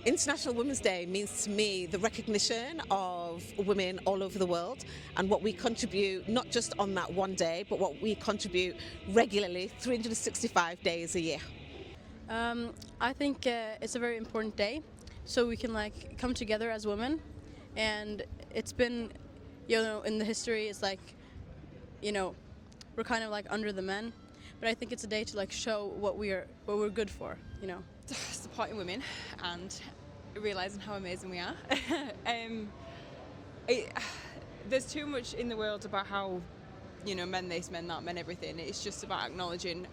International Women's Day means to me the recognition of women all over the world and what we contribute, not just on that one day, but what we contribute regularly, 365 days a year. I think it's a very important day, so we can come together as women, and it's been, in the history, it's we're kind of under the men, but I think it's a day to show what we're good for. Supporting women and realising how amazing we are. There's too much in the world about how, men this, men that, men everything. It's just about acknowledging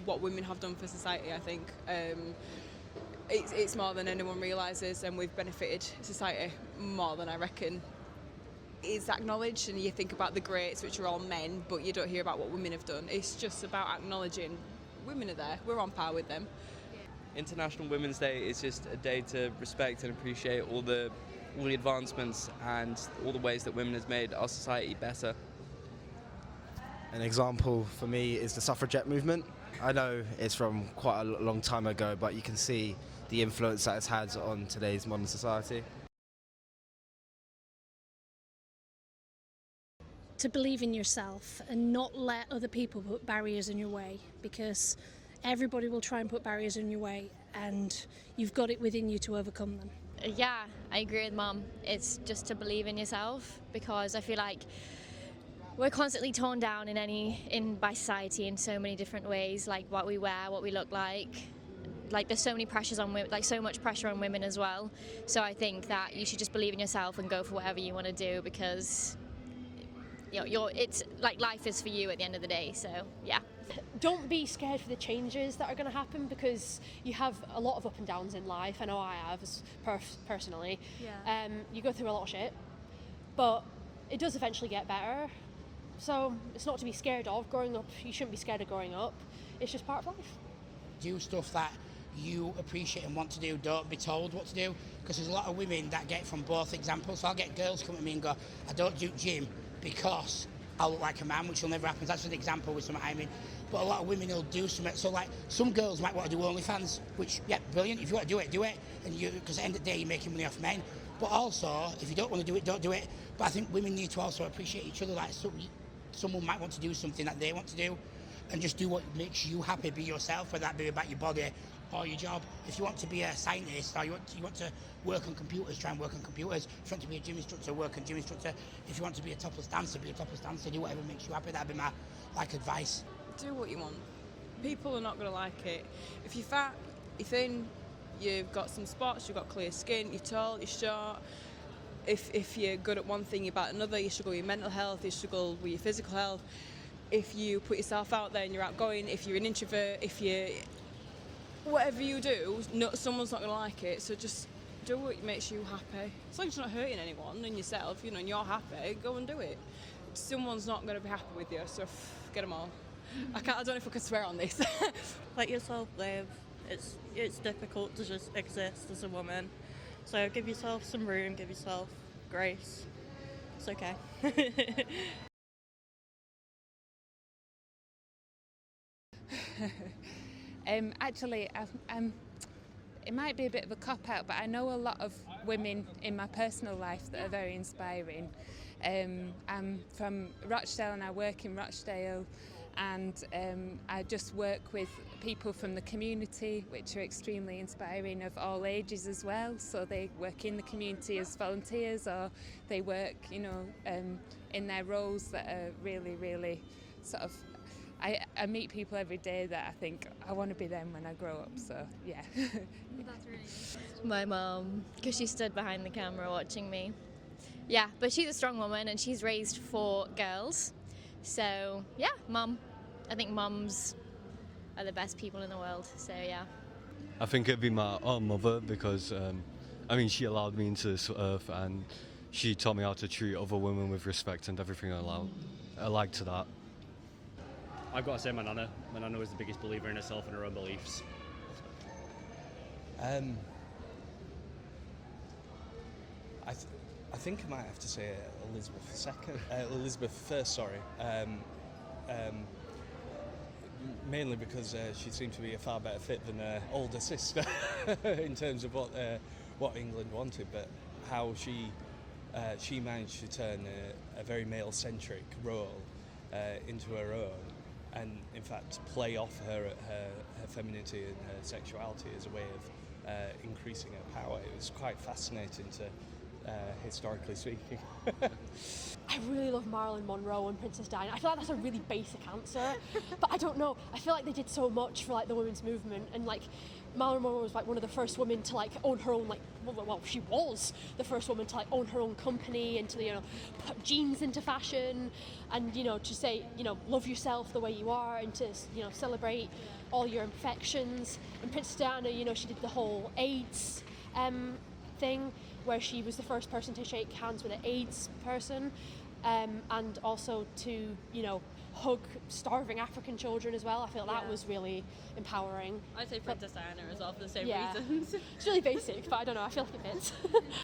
what women have done for society, I think. It's more than anyone realises, and we've benefited society more than I reckon is acknowledged. And you think about the greats, which are all men, but you don't hear about what women have done. It's just about acknowledging women are there, we're on par with them. International Women's Day is just a day to respect and appreciate all the advancements and all the ways that women has made our society better. An example for me is the suffragette movement. I know it's from quite a long time ago, but you can see the influence that it's had on today's modern society. To believe in yourself and not let other people put barriers in your way, because everybody will try and put barriers in your way, and you've got it within you to overcome them. Yeah, I agree with Mum. It's just to believe in yourself, because I feel like we're constantly torn down by society in so many different ways, like what we wear, what we look like. There's so many pressures on women, so much pressure on women as well. So I think that you should just believe in yourself and go for whatever you want to do, because it's life is for you at the end of the day. So yeah. Don't be scared for the changes that are going to happen, because you have a lot of up and downs in life. I know I have, personally. Yeah. You go through a lot of shit, but it does eventually get better. So it's not to be scared of. Growing up, you shouldn't be scared of growing up. It's just part of life. Do stuff that you appreciate and want to do. Don't be told what to do, because there's a lot of women that get from both examples. So I'll get girls come to me and go, I don't do gym because I look like a man, which will never happen. That's an example with something I mean. But a lot of women will do something. So some girls might want to do OnlyFans, which, yeah, brilliant. If you want to do it, and because at the end of the day you're making money off men. But also, if you don't want to do it, don't do it. But I think women need to also appreciate each other. Someone might want to do something that they want to do, and just do what makes you happy. Be yourself, whether that be about your body or your job. If you want to be a scientist, or you want to work on computers, try and work on computers. If you want to be a gym instructor, work on gym instructor. If you want to be a topless dancer, be a topless dancer. Do whatever makes you happy. That'd be my advice. Do what you want. People are not going to like it. If you're fat, you're thin, you've got some spots, you've got clear skin, you're tall, you're short. If you're good at one thing, you're bad at another. You struggle with your mental health, you struggle with your physical health. If you put yourself out there and you're outgoing, if you're an introvert, whatever you do, someone's not going to like it. So just do what makes you happy. As long as you're not hurting anyone and yourself, and you're happy, go and do it. Someone's not going to be happy with you, so get them all. I don't know if I can swear on this. Let yourself live. It's difficult to just exist as a woman. So give yourself some room, give yourself grace. It's okay. Actually, it might be a bit of a cop-out, but I know a lot of women in my personal life that are very inspiring. I'm from Rochdale and I work in Rochdale, and I just work with people from the community, which are extremely inspiring, of all ages as well. So they work in the community as volunteers, or they work, in their roles that are really, really sort of. I meet people every day that I think I want to be them when I grow up. So yeah. That's really nice. My mum, because she stood behind the camera watching me. Yeah, but she's a strong woman and she's raised 4 girls. So yeah, Mum. I think mums are the best people in the world. So yeah. I think it'd be my own mother, because she allowed me into this earth and she taught me how to treat other women with respect and everything I like to that. I've got to say my nana. My nana was the biggest believer in herself and her own beliefs. I think I might have to say Elizabeth first. Sorry. Mainly because she seemed to be a far better fit than her older sister in terms of what England wanted, but how she managed to turn a very male-centric role into her own, and in fact play off her femininity and her sexuality as a way of increasing her power. It was quite fascinating to historically speaking. I really love Marilyn Monroe and Princess Diana. I feel like that's a really basic answer, but I don't know. I feel like they did so much for like the women's movement, and like Marilyn Monroe was like one of the first women to like own her own, like, well, she was the first woman to like own her own company and to, you know, put jeans into fashion, and, you know, to say, you know, love yourself the way you are, and to, you know, celebrate all your imperfections. And Princess Diana, you know, she did the whole AIDS thing, where she was the first person to shake hands with an AIDS person, and also to, you know, hug starving African children as well. I feel that was really empowering. I'd say Princess Diana as well for the same Yeah. reasons. It's really basic, but I don't know, I feel like it fits.